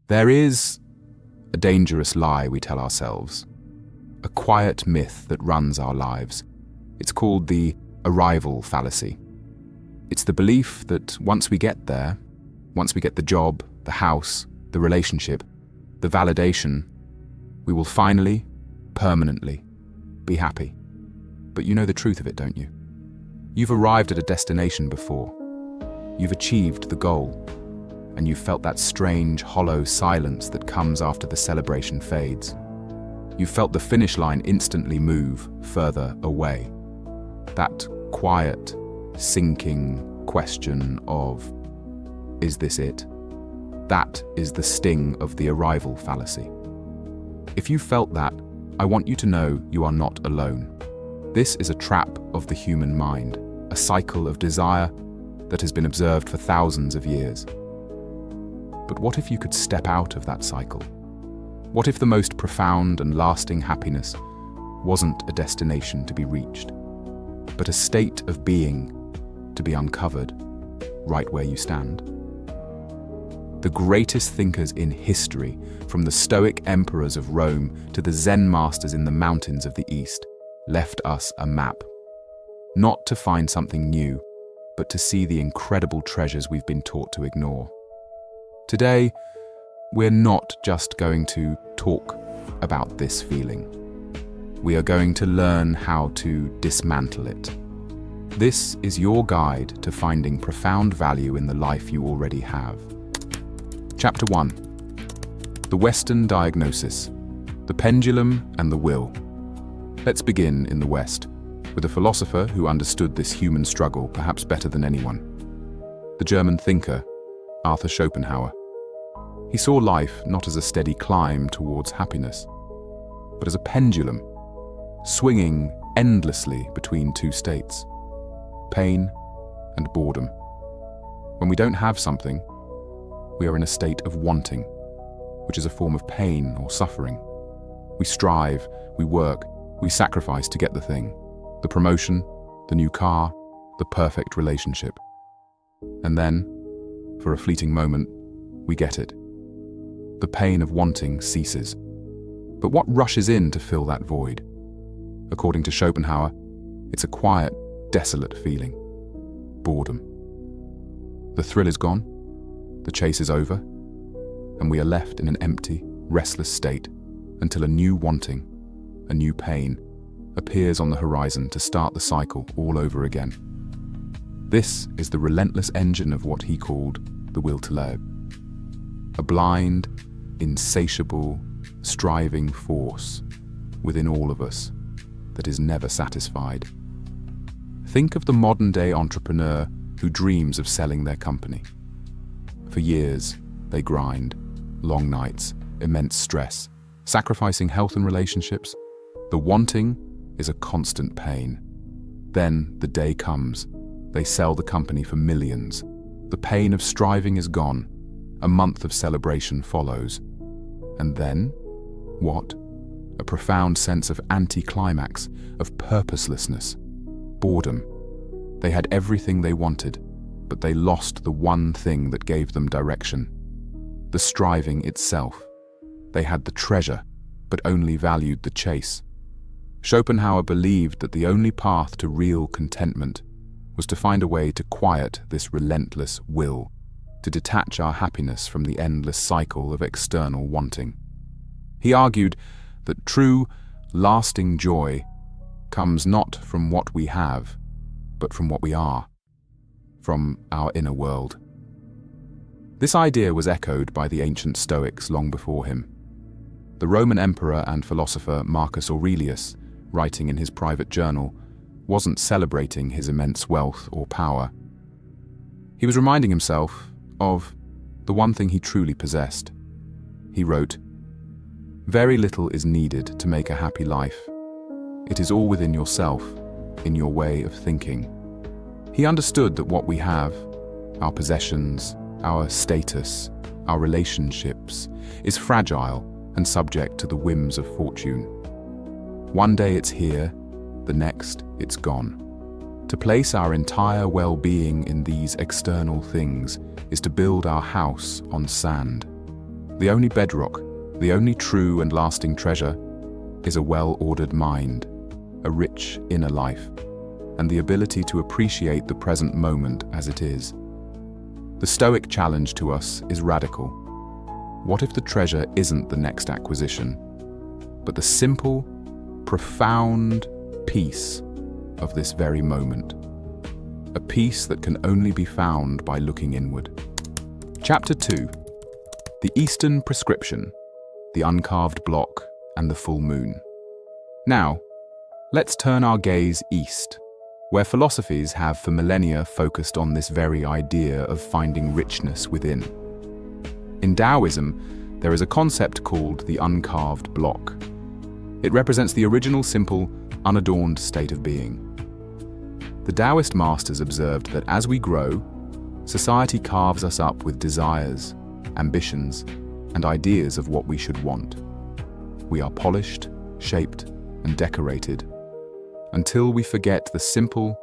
There is a dangerous lie we tell ourselves, a quiet myth that runs our lives. It's called the arrival fallacy. It's the belief that once we get there, once we get the job, the house, the relationship, the validation, we will finally, permanently, be happy. But you know the truth of it, don't you? You've arrived at a destination before. You've achieved the goal, and you've felt that strange, hollow silence that comes after the celebration fades. You've felt the finish line instantly move further away. That quiet, sinking question of, is this it? That is the sting of the arrival fallacy. If you felt that, I want you to know you are not alone. This is a trap of the human mind, a cycle of desire that has been observed for thousands of years. But what if you could step out of that cycle? What if the most profound and lasting happiness wasn't a destination to be reached, but a state of being to be uncovered right where you stand? The greatest thinkers in history, from the Stoic emperors of Rome to the Zen masters in the mountains of the East, left us a map. Not to find something new, but to see the incredible treasures we've been taught to ignore. Today, we're not just going to talk about this feeling. We are going to learn how to dismantle it. This is your guide to finding profound value in the life you already have. Chapter 1. The Western Diagnosis, the Pendulum and the Will. Let's begin in the West, with a philosopher who understood this human struggle perhaps better than anyone. The German thinker, Arthur Schopenhauer. He saw life not as a steady climb towards happiness, but as a pendulum, swinging endlessly between two states, pain and boredom. When we don't have something, we are in a state of wanting, which is a form of pain or suffering. We strive, we work, we sacrifice to get the thing, the promotion, the new car, the perfect relationship. And then, for a fleeting moment, we get it. The pain of wanting ceases. But what rushes in to fill that void? According to Schopenhauer, it's a quiet, desolate feeling. Boredom. The thrill is gone, the chase is over, and we are left in an empty, restless state until a new wanting, a new pain, appears on the horizon to start the cycle all over again. This is the relentless engine of what he called the will to live. A blind, insatiable, striving force within all of us that is never satisfied. Think of the modern-day entrepreneur who dreams of selling their company. For years, they grind, long nights, immense stress, sacrificing health and relationships. The wanting is a constant pain. Then the day comes. They sell the company for millions. The pain of striving is gone. A month of celebration follows. And then, what? A profound sense of anticlimax, of purposelessness, boredom. They had everything they wanted, but they lost the one thing that gave them direction. The striving itself. They had the treasure, but only valued the chase. Schopenhauer believed that the only path to real contentment was to find a way to quiet this relentless will, to detach our happiness from the endless cycle of external wanting. He argued that true, lasting joy comes not from what we have, but from what we are, from our inner world. This idea was echoed by the ancient Stoics long before him. The Roman emperor and philosopher Marcus Aurelius, writing in his private journal, wasn't celebrating his immense wealth or power. He was reminding himself of the one thing he truly possessed. He wrote, "Very little is needed to make a happy life. It is all within yourself, in your way of thinking." He understood that what we have, our possessions, our status, our relationships, is fragile and subject to the whims of fortune. One day it's here, the next it's gone. To place our entire well-being in these external things is to build our house on sand. The only bedrock, the only true and lasting treasure, is a well-ordered mind, a rich inner life, and the ability to appreciate the present moment as it is. The Stoic challenge to us is radical. What if the treasure isn't the next acquisition, but the simple, profound peace of this very moment? A peace that can only be found by looking inward. Chapter 2. The Eastern Prescription, the Uncarved Block, and the Full Moon. Now, let's turn our gaze east, where philosophies have for millennia focused on this very idea of finding richness within. In Taoism, there is a concept called the uncarved block. It represents the original simple, unadorned state of being. The Taoist masters observed that as we grow, society carves us up with desires, ambitions, and ideas of what we should want. We are polished, shaped, and decorated until we forget the simple,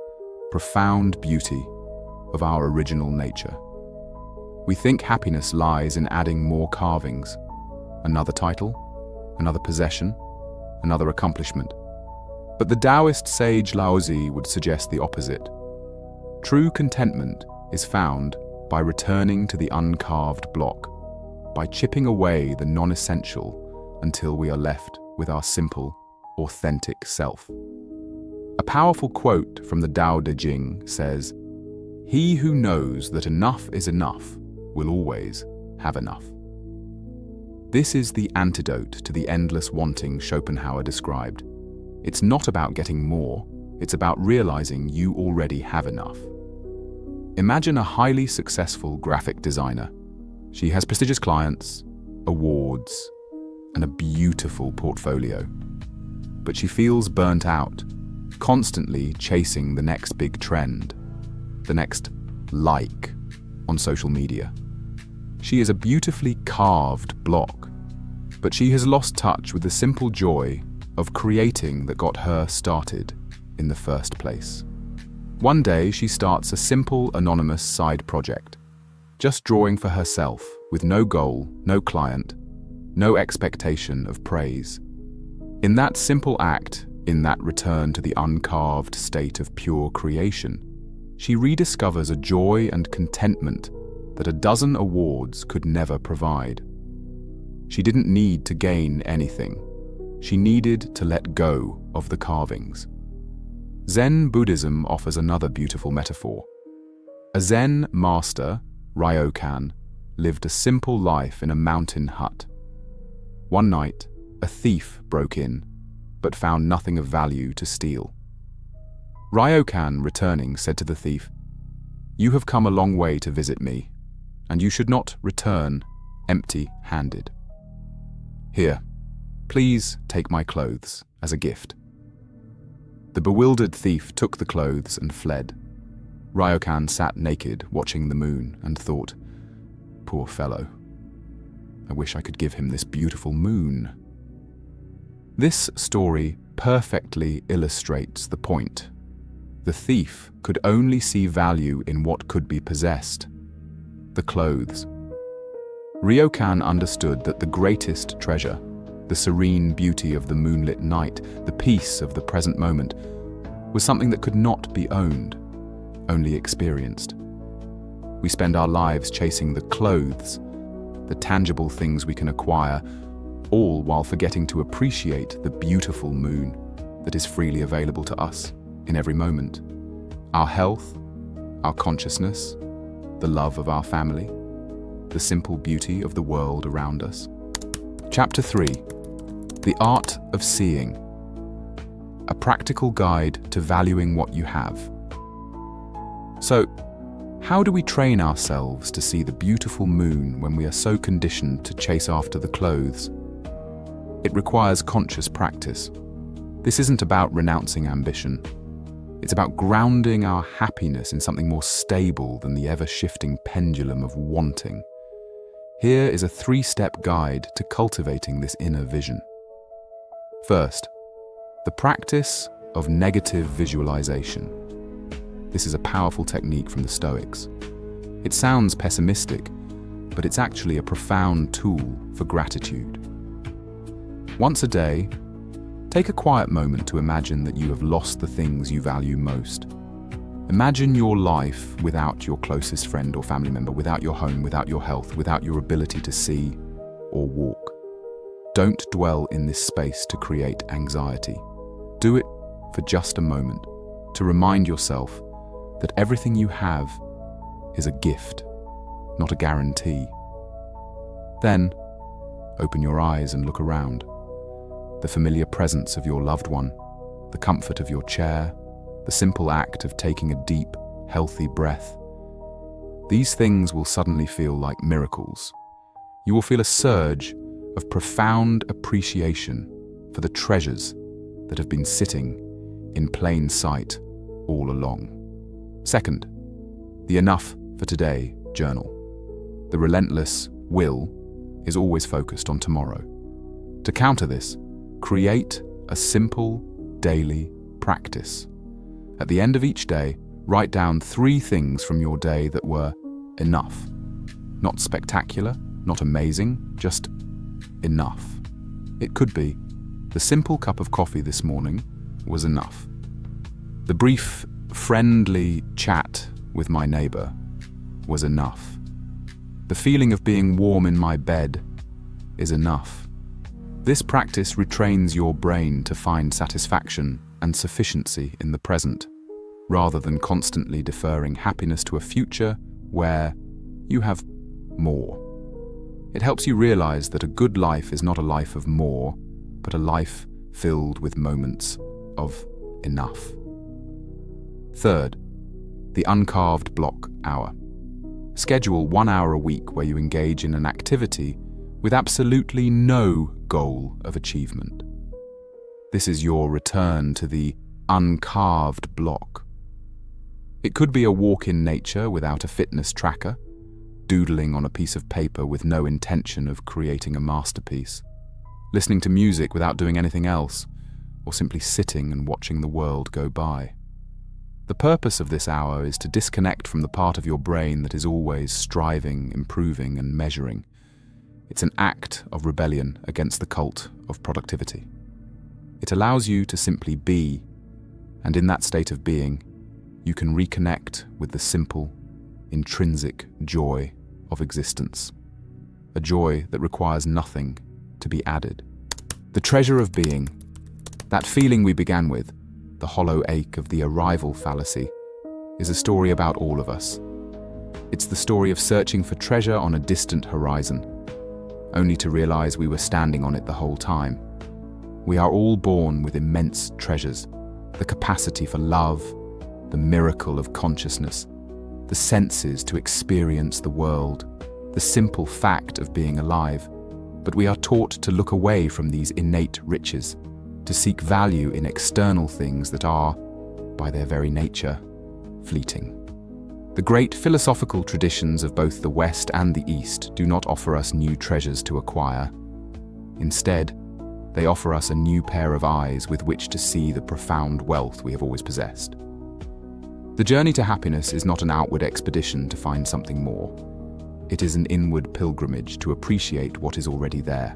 profound beauty of our original nature. We think happiness lies in adding more carvings, another title, another possession, another accomplishment. But the Taoist sage Laozi would suggest the opposite. True contentment is found by returning to the uncarved block, by chipping away the non-essential until we are left with our simple, authentic self. A powerful quote from the Tao Te Ching says, "He who knows that enough is enough will always have enough." This is the antidote to the endless wanting Schopenhauer described. It's not about getting more, it's about realizing you already have enough. Imagine a highly successful graphic designer. She has prestigious clients, awards, and a beautiful portfolio. But she feels burnt out, constantly chasing the next big trend, the next like on social media. She is a beautifully carved block, but she has lost touch with the simple joy of creating that got her started in the first place. One day she starts a simple, anonymous side project, just drawing for herself with no goal, no client, no expectation of praise. In that simple act, in that return to the uncarved state of pure creation, she rediscovers a joy and contentment that a dozen awards could never provide. She didn't need to gain anything. She needed to let go of the carvings. Zen Buddhism offers another beautiful metaphor. A Zen master, Ryokan, lived a simple life in a mountain hut. One night, a thief broke in, but found nothing of value to steal. Ryokan, returning, said to the thief, "You have come a long way to visit me, and you should not return empty-handed. Here, please take my clothes as a gift." The bewildered thief took the clothes and fled. Ryokan sat naked, watching the moon, and thought, "Poor fellow. I wish I could give him this beautiful moon." This story perfectly illustrates the point. The thief could only see value in what could be possessed, the clothes. Ryokan understood that the greatest treasure, the serene beauty of the moonlit night, the peace of the present moment, was something that could not be owned, only experienced. We spend our lives chasing the clothes, the tangible things we can acquire, all while forgetting to appreciate the beautiful moon that is freely available to us in every moment. Our health, our consciousness, the love of our family, the simple beauty of the world around us. Chapter 3. The Art of Seeing. A practical guide to valuing what you have. So, how do we train ourselves to see the beautiful moon when we are so conditioned to chase after the clothes? It requires conscious practice. This isn't about renouncing ambition. It's about grounding our happiness in something more stable than the ever-shifting pendulum of wanting. Here is a 3-step guide to cultivating this inner vision. First, the practice of negative visualization. This is a powerful technique from the Stoics. It sounds pessimistic, but it's actually a profound tool for gratitude. Once a day, take a quiet moment to imagine that you have lost the things you value most. Imagine your life without your closest friend or family member, without your home, without your health, without your ability to see or walk. Don't dwell in this space to create anxiety. Do it for just a moment to remind yourself that everything you have is a gift, not a guarantee. Then, open your eyes and look around. The familiar presence of your loved one, the comfort of your chair, the simple act of taking a deep, healthy breath. These things will suddenly feel like miracles. You will feel a surge of profound appreciation for the treasures that have been sitting in plain sight all along. Second, the Enough for Today journal. The relentless will is always focused on tomorrow. To counter this, create a simple daily practice. At the end of each day, write down 3 things from your day that were enough. Not spectacular, not amazing, just enough. It could be, the simple cup of coffee this morning was enough. The brief, friendly chat with my neighbor was enough. The feeling of being warm in my bed is enough. This practice retrains your brain to find satisfaction and sufficiency in the present, rather than constantly deferring happiness to a future where you have more. It helps you realize that a good life is not a life of more, but a life filled with moments of enough. Third, the uncarved block hour. Schedule 1 hour a week where you engage in an activity with absolutely no goal of achievement. This is your return to the uncarved block. It could be a walk in nature without a fitness tracker, doodling on a piece of paper with no intention of creating a masterpiece, listening to music without doing anything else, or simply sitting and watching the world go by. The purpose of this hour is to disconnect from the part of your brain that is always striving, improving, and measuring. It's an act of rebellion against the cult of productivity. It allows you to simply be, and in that state of being, you can reconnect with the simple, intrinsic joy of existence. A joy that requires nothing to be added. The treasure of being, that feeling we began with, the hollow ache of the arrival fallacy, is a story about all of us. It's the story of searching for treasure on a distant horizon, only to realize we were standing on it the whole time. We are all born with immense treasures, the capacity for love, the miracle of consciousness, the senses to experience the world, the simple fact of being alive. But we are taught to look away from these innate riches, to seek value in external things that are, by their very nature, fleeting. The great philosophical traditions of both the West and the East do not offer us new treasures to acquire. Instead, they offer us a new pair of eyes with which to see the profound wealth we have always possessed. The journey to happiness is not an outward expedition to find something more. It is an inward pilgrimage to appreciate what is already there.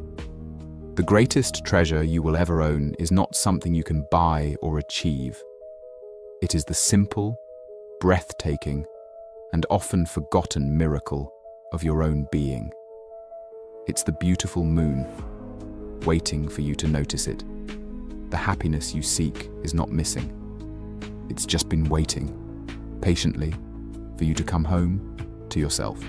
The greatest treasure you will ever own is not something you can buy or achieve. It is the simple, breathtaking, and often forgotten miracle of your own being. It's the beautiful moon, waiting for you to notice it. The happiness you seek is not missing. It's just been waiting, patiently, for you to come home to yourself.